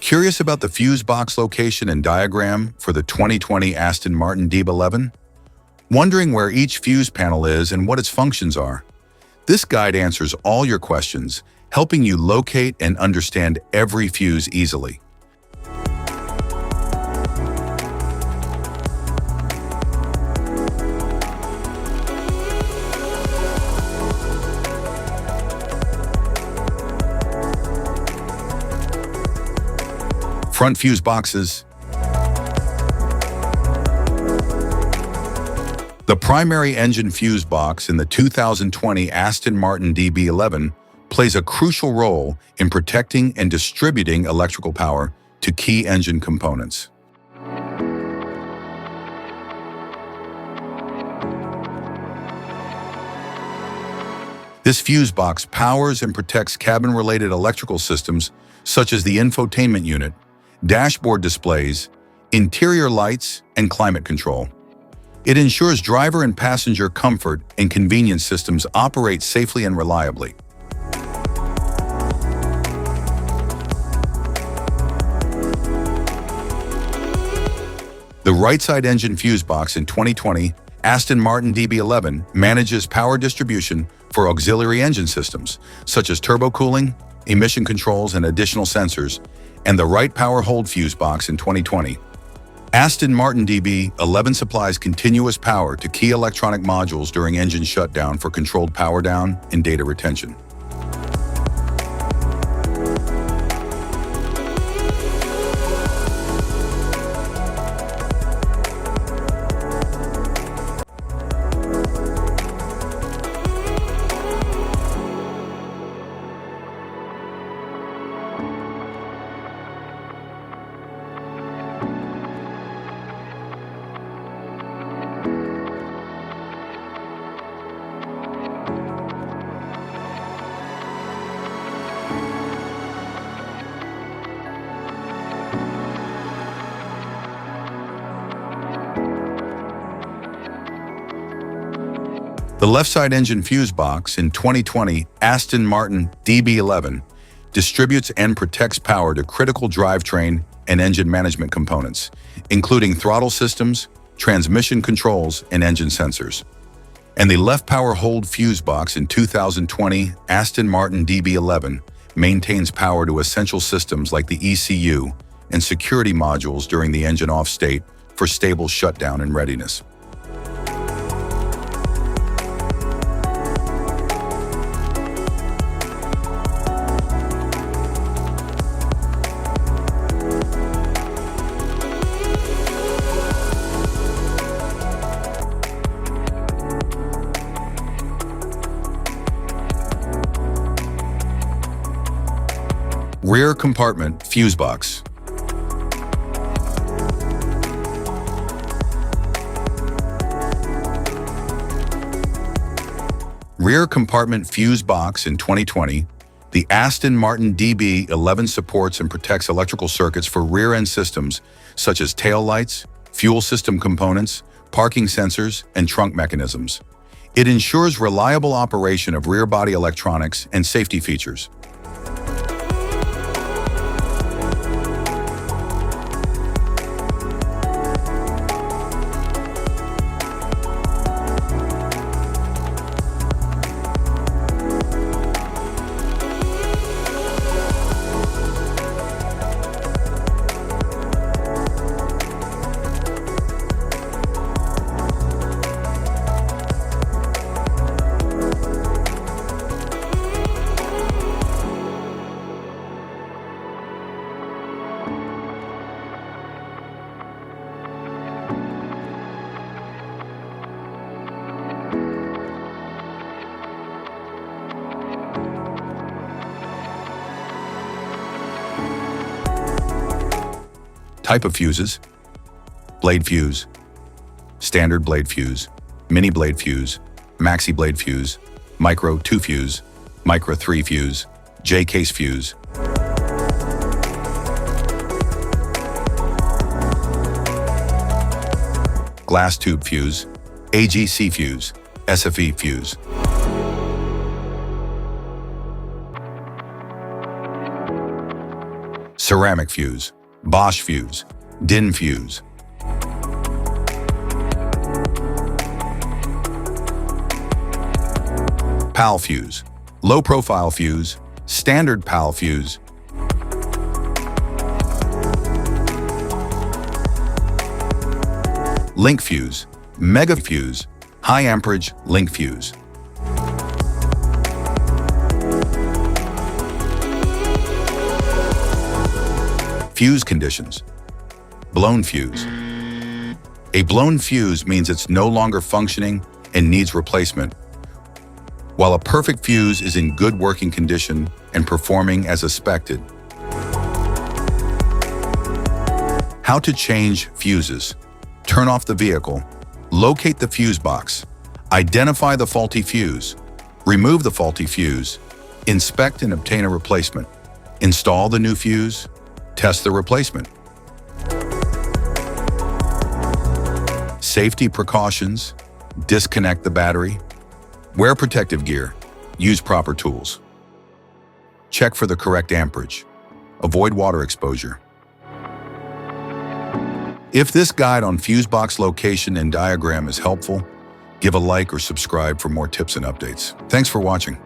Curious about the fuse box location and diagram for the 2020 Aston Martin DB11? Wondering where each fuse panel is and what its functions are? This guide answers all your questions, helping you locate and understand every fuse easily. Front fuse boxes. The primary engine fuse box in the 2020 Aston Martin DB11 plays a crucial role in protecting and distributing electrical power to key engine components. This fuse box powers and protects cabin-related electrical systems such as the infotainment unit, dashboard displays, interior lights, and climate control. It ensures driver and passenger comfort and convenience systems operate safely and reliably. The right-side engine fuse box in 2020 Aston Martin DB11 manages power distribution for auxiliary engine systems, such as turbo cooling, emission controls, and additional sensors, and the right power hold fuse box in 2020. Aston Martin DB11 supplies continuous power to key electronic modules during engine shutdown for controlled power down and data retention. The left side engine fuse box in 2020 Aston Martin DB11 distributes and protects power to critical drivetrain and engine management components, including throttle systems, transmission controls, and engine sensors. And the left power hold fuse box in 2020 Aston Martin DB11 maintains power to essential systems like the ECU and security modules during the engine off state for stable shutdown and readiness. Rear compartment fuse box. Rear compartment fuse box in 2020, the Aston Martin DB11 supports and protects electrical circuits for rear-end systems such as tail lights, fuel system components, parking sensors, and trunk mechanisms. It ensures reliable operation of rear body electronics and safety features. Type of fuses: blade fuse, standard blade fuse, mini blade fuse, maxi blade fuse, micro 2 fuse, micro 3 fuse, J-case fuse. Glass tube fuse, AGC fuse, SFE fuse. ceramic fuse, Bosch fuse, DIN fuse. PAL fuse, low-profile fuse, standard PAL fuse. Link fuse, mega fuse, high amperage link fuse. Fuse conditions. Blown fuse. A blown fuse means it's no longer functioning and needs replacement, while a perfect fuse is in good working condition and performing as expected. How to change fuses. Turn off the vehicle, locate the fuse box, identify the faulty fuse, remove the faulty fuse, inspect and obtain a replacement, install the new fuse, test the replacement. Safety precautions, disconnect the battery, wear protective gear, use proper tools. Check for the correct amperage, avoid water exposure. If this guide on fuse box location and diagram is helpful, give a like or subscribe for more tips and updates. Thanks for watching.